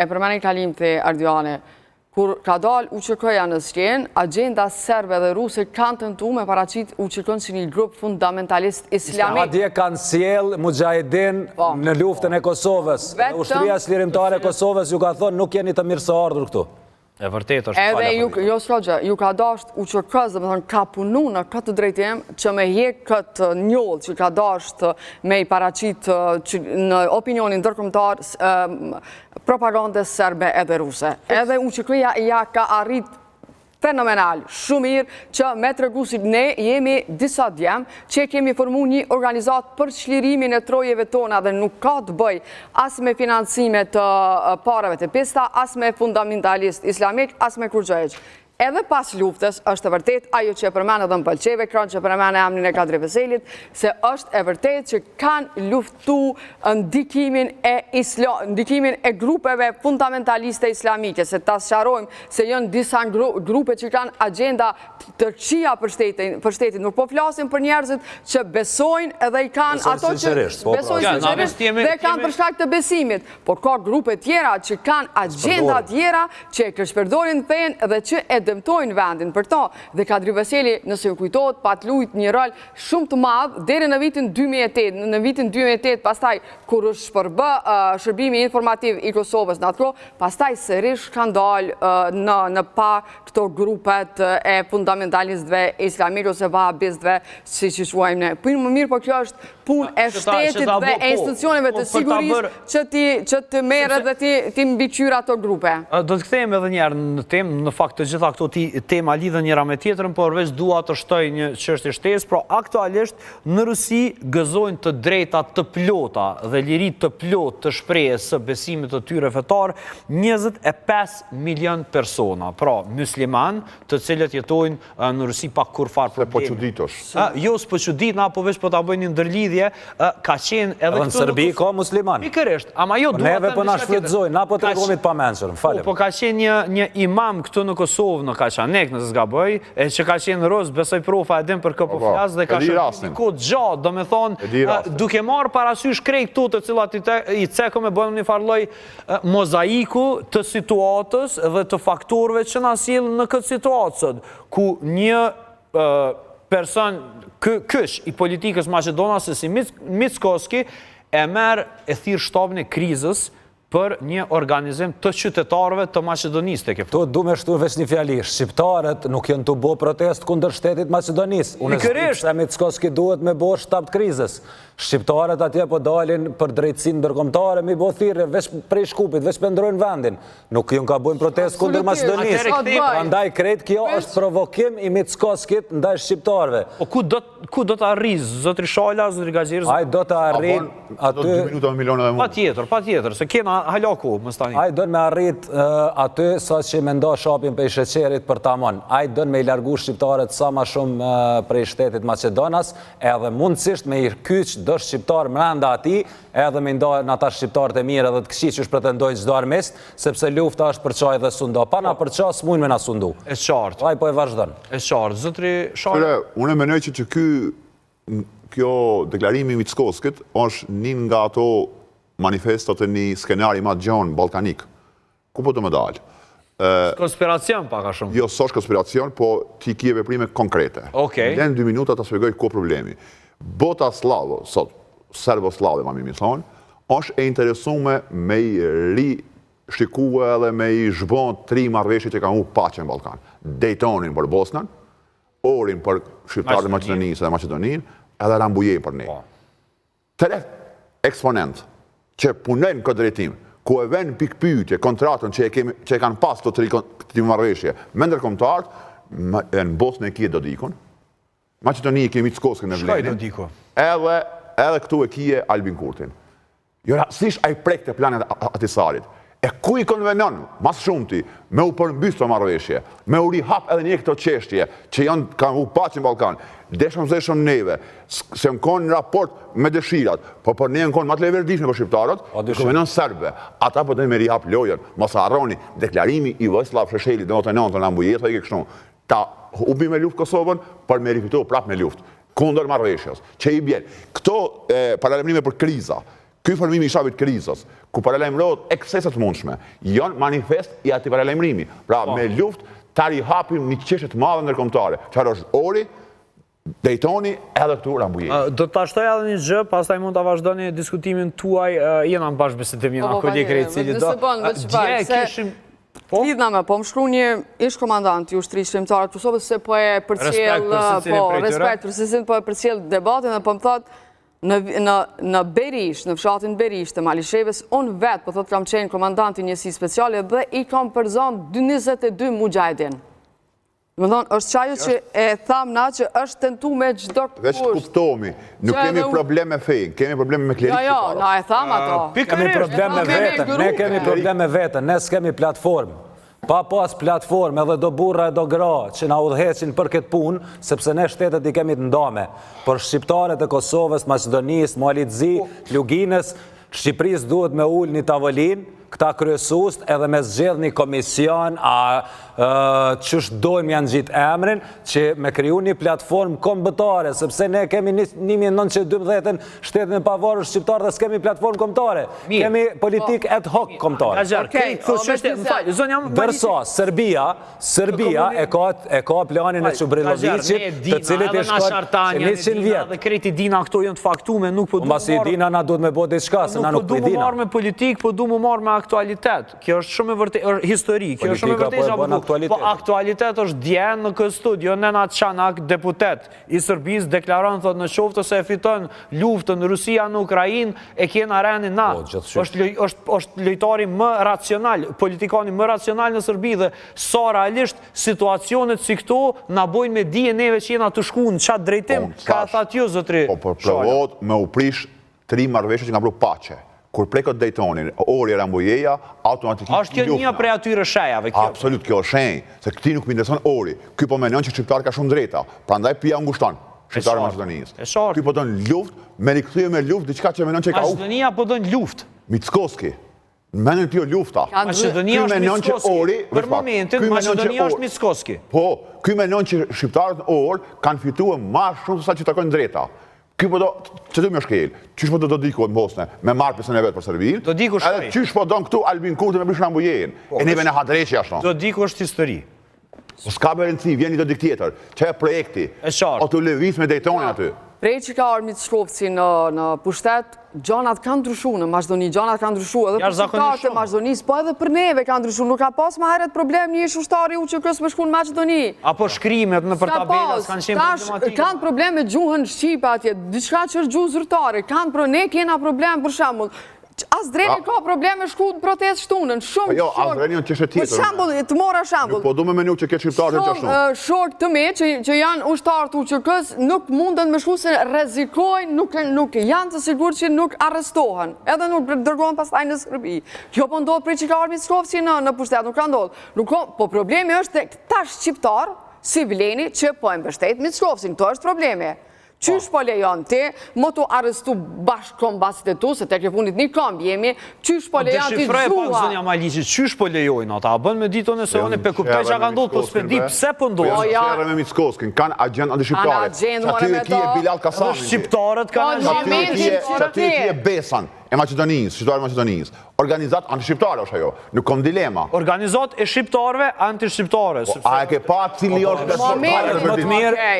përmeni Kalimthi Ardiane, kur ka dal UÇK-ja në skenë, agenda serbe dhe ruse kanë tentu me paraqit UÇK-n si një grup fundamentalist islamik. Adje kanë sjell mujahidin në luftën e Kosovës. Ushtria Slirimtare e Kosovës ju ka thonë nuk jeni të mirë së ardhur këtu. E vërtet është edhe jo s'kogja, ju ka dasht UÇK-s, dhe më thonë ka punu në këtë drejtim që me jek këtë njollë që ka dasht me i paraqit në opinionin ndërkombëtar propagandës serbe edhe ruse. Edhe UÇK-ja ja ka arrit fenomenal, shumë mirë që me të regusit ne jemi disa djemë që kemi formu një organizat për çlirimin e trojeve tona dhe nuk ka të bëj as me financime të parave të pista, as me fundamentalist islamik, as me kur gjëheq. Edhe pas luftës, është e vërtet, ajo që e përmene dhe më pëlqeve, kron që përmene emnin e Kadri Veselit, se është e vërtet që kanë luftu ndikimin e grupeve fundamentaliste islamike, se ta sharojmë se jënë disa grupe që kanë agenda të qia për shtetin, nuk po flasim për njerëzit që besojnë edhe i kanë ato që besojnë sinqerisht dhe kanë për shkak të besimit, por ka grupe tjera që kanë agenda tjera që e këshpërdorin fen dhe që e dëmtojnë vendin për to, dhe Kadri Veseli, nëse ju kujtohet, pat lujt një rol shumë të madh deri në vitin 2008. Në vitin 2008, pastaj, kur është shpërbë shërbimi informativ i Kosovës në atko, pastaj sërish kanë dalë në pa këto grupet e fundamentalistëve islamik ose vahabistëve, si që shuajmë ne. Për më mirë, po kjo është punë e shtetit dhe e institucioneve të sigurisë që të merë dhe ti mbiqyra ato grupe. Do të kthejmë edhe njerë në temë, në fakt të gjitha këto tema lidhen njëra me tjetrën, por veç dua të shtoj një çështje shtesë, pra aktualisht në Rusi gëzojnë të drejta të plota dhe liri të plot të shprehjes së besimit të tyre fetar 25 milion persona, pra musliman, të cilët jetojnë në Rusi pa kurfar problemi. Po çuditosh. Jo, s'po çuditna, apo veç po ta bëjnë një ndërlidhje, ka qenë edhe në Serbi ka musliman. Pikërisht, ama jo duhet neve po na shfrytëzojnë, na po tregomit pa mençur, falem. Po ka qenë një imam këtu në Kosovë, në Kaçanek, nëse s'gaboj, që ka qenë roz, besoj profa e din për kë po flas dhe ka shërbim kod gjatë, do me thonë, duke marrë parasysh krejt këto të cilat i cekëm e bëjmë një farloj mozaiku të situatës dhe të faktorëve që na sjellin në këtë situatë, ku një person kësh i politikës Maqedonas si Mickoski e merr e thirr shtabin e krizës për një organizim të qytetarëve të Maqedonisë tek e Tu du me shtu veç një fjali, shqiptarët nuk janë të bo protest kundër shtetit Maqedonisë. Unë se Mickoski duhet me bo shtab të krizës. Shqiptarët atje po dalin për drejtësinë ndërkombëtare, mi bo thirrje veç prej Shkupit, veç pëndrojnë vendin. Nuk jënë ka bojnë protest kundër Maqedonisë. Andaj krejt kjo është provokim i Mickoskit ndaj shqiptarëve. O ku do të arrizë, zotri Shala, zotri Gazirës? Ai do të arrit aty... Patjetër, se kena halaku, më stani. Ai do me arrit aty sa që me nda shapin për i sheqerit për tamon. Ai do me i largu shqiptarët sa ma shumë prej shtetit Macedonas, edhe mundësisht me i kyç do shqiptar mrenda ati, edhe me nda në ata shqiptarët e mirë edhe të këqi që pretendojnë çdo armist, sepse lufta është për çaj dhe sundo. Pa na për çaj s'mujnë me na sundu. E qartë. Ai po e vazhdon. E qartë. Zotri Shala. Unë mendoj që kjo deklarimi i Mickoskit është një nga ato manifestat e një skenari ma gjonë balkanik. Ku po të më dalë? Konspiracion pak a shumë. Jo, s'është konspiracion, po ti kje veprime konkrete. Okej. Në 2 minuta të shpjegoj ku problemi. Bota slavo, sot, serbo-slave, ma mi thonë, është e interesume me i shikue edhe me i zhbon 3 marrëveshje që ka u paqe në Balkan. Daytonin për Bosnën, Orin për shqiptarët e Maqedonisë dhe Maqedoninë, edhe Rambujej për ne. 3 eksponent që punojnë këtë drejtim, ku e vend pikpyetje kontratën që e kanë pas të 3 marrëveshje me ndërkombëtarët, në Bosnë e kje do dikun, Maqedoni e kje Mickoski në Vlenin. Shkaj do diko? Edhe këtu e kje Albin Kurtin. Jo rastësisht ai prek të planet Atisarit. E ku i konvenon, mas shumëti, me u përmbys të marrëveshje, me u rihap edhe një këto qeshtje, që janë kanë u paqe në Balkan, deshëm zeshëm neve, se në konë në raport me dëshirat, po për ne në konë matë leverdishme për shqiptarët, konvenon serbe, ata po të me rihap lojën, mos harroni, deklarimi i Vojislav Šešelji, dhe 99 në Ambujet, i kështu, ta ubi me luft Kosovën, për me rifitohu prap me luft, kundër marrëveshjes, që i bjen. Këto paralemrime për kriza, ky formimi i shabit krizës, ku paralemrohet ekseset mundshme, janë manifest i ati paralemrimi. Pra, me luft, ta rihapim një qeshe të madhe ndërkombëtare, çfarë është Ori, Daytoni, edhe këtu Rambujej. Do të ashtoj edhe një gjë, pastaj mund të vazhdoni diskutimin tuaj, jena në bashkëbisedim, jena kolegë i cili do. Lidhna me, po më shkru një ish komandant i ushtrisë shqiptare të Kosovës se po e përcjell, respekt për secilin, po e përcjell debatin dhe po më thotë në Berish, në fshatin Berish të Malishevës, unë vetë, po thotë kam qenë komandanti njësi speciale dhe i kam përzon 22 mujahedin. Më thonë, është qajë që e thamë na që është tentu me gjdo kusht. Veç kuptomi, nuk kemi probleme fejnë, kemi probleme me klerikë. Jo, na e thamë ato. Kemi probleme vetën, ne kemi probleme vetën, ne s'kemi platformë. Pa pas platformë edhe do burra e do gra që na udhëheqin për këtë punë, sepse ne shtetet i kemi të ndame. Për shqiptarët e Kosovës, Maqedonisë, Mualitzi, Luginës, Shqipërisë duhet me ullë një tavolinë, këta kryesust edhe me zgjedh një komision qësh dojmë janë gjitë emrin që me kriju një platformë kombëtare, sepse ne kemi 1912 shtetin e pavarur shqiptar dhe s'kemi platformë kombëtare. Kemi politik ad hoc kombëtare. Dërsa, Serbia e ka planin e Čubrilovićit të cilit i shkon 100 vjetë. Dhe kreti dina këto jënë të faktume, nuk po du më marë... Mbasi dina na duhet me bo diçka, se na nuk po dina. Po du më marë me politik, po du më marë me aktualitet. Kjo është shumë e vërtet histori, kjo është shumë e vërtet po aktualitet është dje në këtë studio Nenad Çanak, deputet i Serbisë, deklaron thot në qoftë se e fiton luftën Rusia në Ukrainë, e kena renin na. Është lojtari më racional, politikani më racional në Serbi dhe sa realisht situacionet si këto na bojnë me dije neve që jena të shku në qatë drejtim, ka thatë ju zotri. Po përprovot me u prish 3 marrëveshje që nga bru pache. Kur prekët Daytonin, ori e Rambojeja, automatikisht... Ashtë kjo një prej atyre shejave kjo? Absolut, kjo është shenjë, se këti nuk më intereson ori. Ky po menon që shqiptarë ka shumë drejta, prandaj pia ngushton shqiptarë Maqedonisë. Ky po don luftë, me rikthye me luftë diçka që menon që ka Maqedonia po don luftë. Mickoski. Menon ti lufta. Maqedonia është Mickoski. Për momentin Maqedonia është Mickoski. Po, ky menon që shqiptarët në orë kanë fituar më shumë se sa që takojnë drejta. Ky po do, që të më shkel, qysh po do diku në Bosnë, me marrë pjesën e vetë për Serbinë, do diku shkoj. Edhe qysh po don këtu Albin Kurti me Bishra Mbujejen, e neve në hadreqi ashtu. Do diku është histori. S'ka berenci, vjen një do dik tjetër, që e projekti, o të lëviz me Daytonin aty. Prej që ka armit Shkovci në pushtet, gjanat kanë ndryshu në Maqedoni, gjanat kanë ndryshu edhe për qytetarët e Maqedonisë, po edhe për neve kanë ndryshu, nuk ka pas ma heret problem një ushtari UÇK-s me shku në Maqedoni. Apo shkrimet në për tabelas kanë qenë problematike. Kanë problem me gjuhën shqipe atje, diçka që është gjuhë zyrtare, ne kena problem për shembull. As dreni ka probleme shku në protest shtunën, shumë jo, as dreni në qështë tjetër. Për shambull, të mora shambull. Po du me menu që ke shqiptarë të qështu. Shumë shok të me që janë ushtarët UÇK-s nuk mundën me shku se rezikojnë, nuk janë të sigur që nuk arrestohen. Edhe nuk dërgohen pastaj në Serbi. Kjo po ndodhë prej që ka armit Shkovci në pushtet, nuk ka ndodhë. Po problemi është të këta shqiptarë, si vleni që po e mbështet Mickovcin, to është problemi. Qysh po lejon ti, mo të arrestu bashkë kombasit e tu, se te ke fundit një komb jemi, qysh po lejon ti Deshifroj pak zua. zonja Maliqi, qysh po lejojnë ata? A bën me ditën e se one pe kuptoj që ka ndodhë, po s'pe di pse po ndodhë. Po janë shqerë me Mickoskin, kanë agent anti-shqiptare. Që aty e kje Bilal Kasami. Shqiptarët kanë Që aty e kje Besan e Maqedonisë, shqiptarë Maqedonisë. Organizat anti-shqiptare është ajo, nuk kom dilema. Organizat e shqiptarëve anti-shqiptare. A e ke pa cili është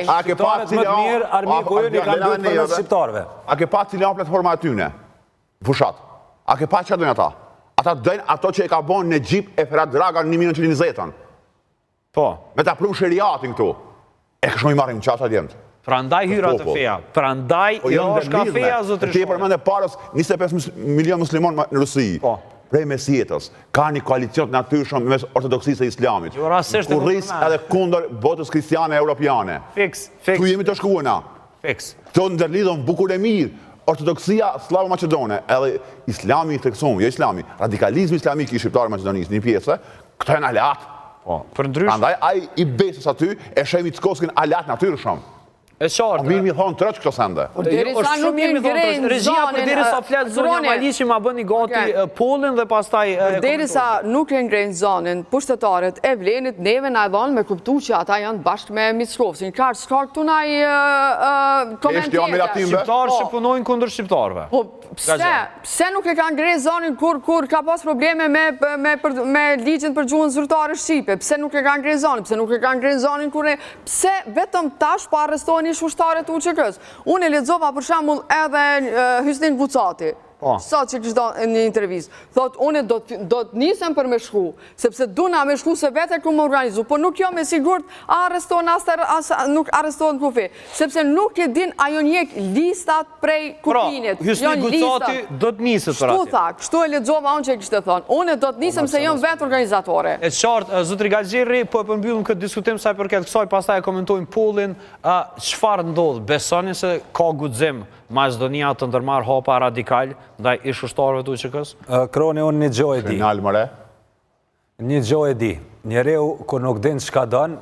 A ke pa cili A ke pa cili platforma atyne? Fushat. A ke pa që dojnë ata? Ata dojnë ato që e ka bon në gjip e Ferhat Draga në 1920-ën. Po. Me ta pru shëriatin këtu. E këshmo i marrin qatë adjemët. Prandaj hyra të feja. Prandaj jo është ka feja, zotri Ti e përmende parës 25 milion muslimon në Rusi. Po. Prej mesjetës, ka një koalicion të natyrshëm mes ortodoksisë e islamit. Kur rris edhe kundër botës kristiane e europiane. Fiks. Tu jemi të shkuena. Fiks. Të ndërlidhën bukur e mirë. Ortodoksia slavo-maqedone, edhe islami i theksuar, jo islami, radikalizmi islamik i shqiptarë Maqedonisë, një pjesë, këto janë alat. Për ndrysh. Prandaj ai i besës aty e sheh Mickoskin alat natyrshëm. E qartë. Mirë mi thonë tërëç këto sende. Derisa nuk i ngrejnë regjia për derisa flet zonja Maliqi ma bëni gati pollin dhe pastaj derisa nuk e ngrejnë zonën, pushtetarët e Vlenit neve na e dhanë me kuptu që ata janë bashkë me Mickovcin. Ka këtu na i komentet. Shqiptarë që punojnë kundër shqiptarëve. Po pse nuk e kanë ngrejnë zonën kur ka pas probleme me ligjin për gjuhën zyrtare shqipe? Pse nuk e kanë ngrejnë zonën? Pse nuk e kanë ngrejnë zonën kur pse vetëm tash po arrestohen ushtarët UÇK-s. Unë e lexova për shembull edhe Hysnin Vucati. Sot që kishte në një intervistë, thotë unë do të nisem për me shku, sepse duna me shku se vete ku më organizu, po nuk jo me sigurt arrestohen nuk arrestohen kufi, sepse nuk e din ajo njek listat prej kupinit. Hysni Vucati do të niset për atë. Kështu e lexova unë që kishte thonë. Unë do të nisem se jam vetë organizatore. E qartë, zotri Gaxhirri, po e përmbyllim këtë diskutim sa i përket kësaj, pastaj e komentojmë pollin, çfarë ndodh? Besoni se ka guxim Maqedonia të ndërmarrë hapa radikal ndaj ish ushtarëve të UÇK-s? Kroni, unë një gjë e di. Një gjë e di. Njeriu kur nuk din çka don,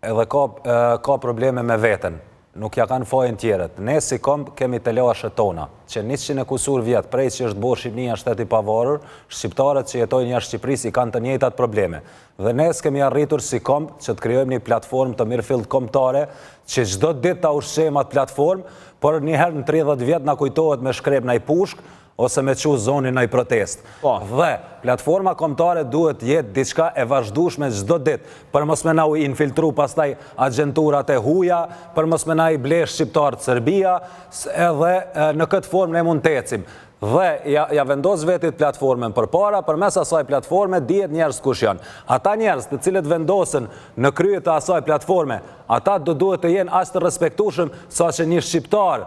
edhe ka probleme me veten. Nuk ja kanë fajin tjerët. Ne si komb kemi të lashet tona, që 100 e kusur vjet prej që është bërë Shqipënia shteti i pavarur, shqiptarët që jetojnë jashtë Shqipërisë kanë të njëjtat probleme. Dhe ne s'kemi arritur si komb që të krijojmë një platformë të mirëfillt kombëtare, që çdo ditë ta ushqejmë atë platformë, por një herë në 30 vjet na kujtohet me shkrep në pushk, ose me qu zonin në i protest. Dhe platforma kombëtare duhet jetë diçka e vazhdueshme çdo ditë, për mos me na u infiltru pastaj agjenturat e huja, për mos me na i blesh shqiptarët Serbia, edhe në këtë formë ne mund të ecim. Dhe ja vendos vetit platformen përpara, përmes asaj platforme dihet njerëz kush janë. Ata njerëz të cilët vendosen në krye të asaj platforme, ata do duhet të jenë as të respektueshëm sa që një shqiptar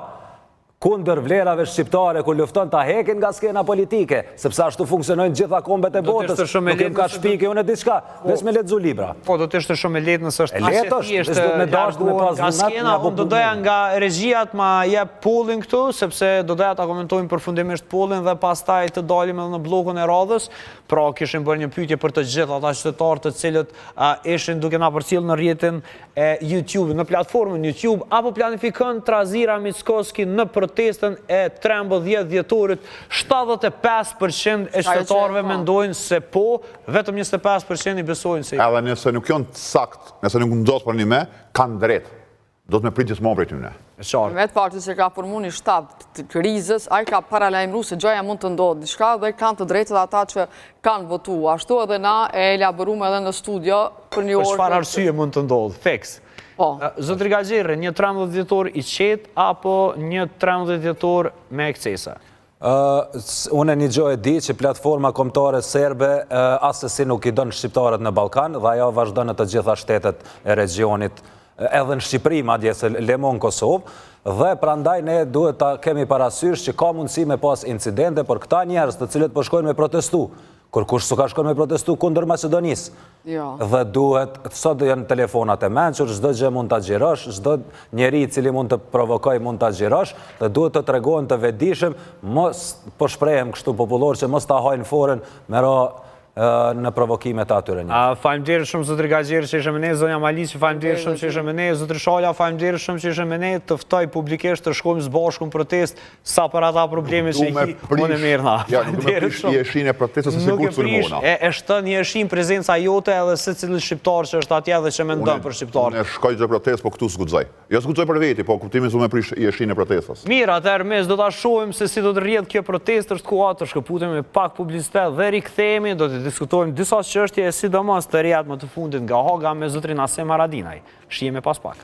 kundër vlerave shqiptare ku lufton ta hekin nga skena politike, sepse ashtu funksionojnë gjitha kombet e botës. Nuk kem ka shpike unë diçka, veç me lexu libra. Po do të ishte shumë e lehtë nëse është thjesht me dashur me pas nga skena, unë do doja nga regjia të ma jep pollin këtu, sepse do doja ta komentojmë përfundimisht pollin dhe pastaj të dalim edhe në bllokun e radhës. Pra kishim bërë një pyetje për të gjithë ata qytetarë të cilët ishin duke na përcjellë në rrjetin e YouTube, në platformën YouTube, apo planifikon Trazira Mickoski në protestën e 13 dhjetorit. 75% e qytetarëve mendojnë se po, vetëm 25% i besojnë se jo. Edhe nëse nuk janë sakt, nëse nuk ndos për një me, kanë drejt. Do të me prit gjithmonë prej tyne. Vetë parti që ka formu një shtab të krizës, ai ka paralajmëruar se gjaja mund të ndodhë diçka dhe kanë të drejtat ata që kanë votu. Ashtu edhe na e elaboruam edhe në studio për një orë. Për çfarë arsye mund të ndodhë? Feks. Po. Zotri Gaxherri, një 13 dhjetor i qetë apo një 13 dhjetor me ekscesa? Unë një gjë e di që platforma kombëtare serbe asesi nuk i don shqiptarët në Ballkan dhe ajo vazhdon në të gjitha shtetet e regionit, edhe në Shqipëri madje se lemon Kosovë, dhe prandaj ne duhet ta kemi parasysh që ka mundësi me pas incidente për këta njerëz të cilët po shkojnë me protestu, kur kush s'ka shkojnë me protestu kundër Maqedonisë. Jo. Dhe duhet, sot janë telefonat e mençur, çdo gjë mund ta xhirosh, çdo njeri i cili mund të provokojë mund ta xhirosh, dhe duhet të tregohen të vetëdijshëm, mos po shprehem kështu popullor që mos ta hajnë forën me në provokimet atyre një. Faleminderit shumë zotri Gaxherri që ishe me ne, zonja Maliqi, faleminderit shumë që ishe me ne, zotri Shala, faleminderit shumë që ishe me ne, të ftoj publikisht të shkojmë së bashku në protest, sa për ata probleme që unë e mirëna. Faleminderit shumë. Nuk e prish jeshin e protestës se sigurt sulmona. E shton jeshin prezenca jote edhe secili shqiptar që është atje dhe që mendon për shqiptarët. Unë shkoj çdo protestë, po këtu s'guxoj. Jo s'guxoj për veti, po kuptimin se unë prish jeshin e protestës. Mirë, atëherë mes do ta shohim se si do të rrjedh kjo protestë, është koha të shkëputemi me pak publicitet dhe rikthehemi, do të diskutojmë disa çështje sidomos të rehat më të fundit nga Haga me zotrin Asem Haradinaj. Shihemi pas pak.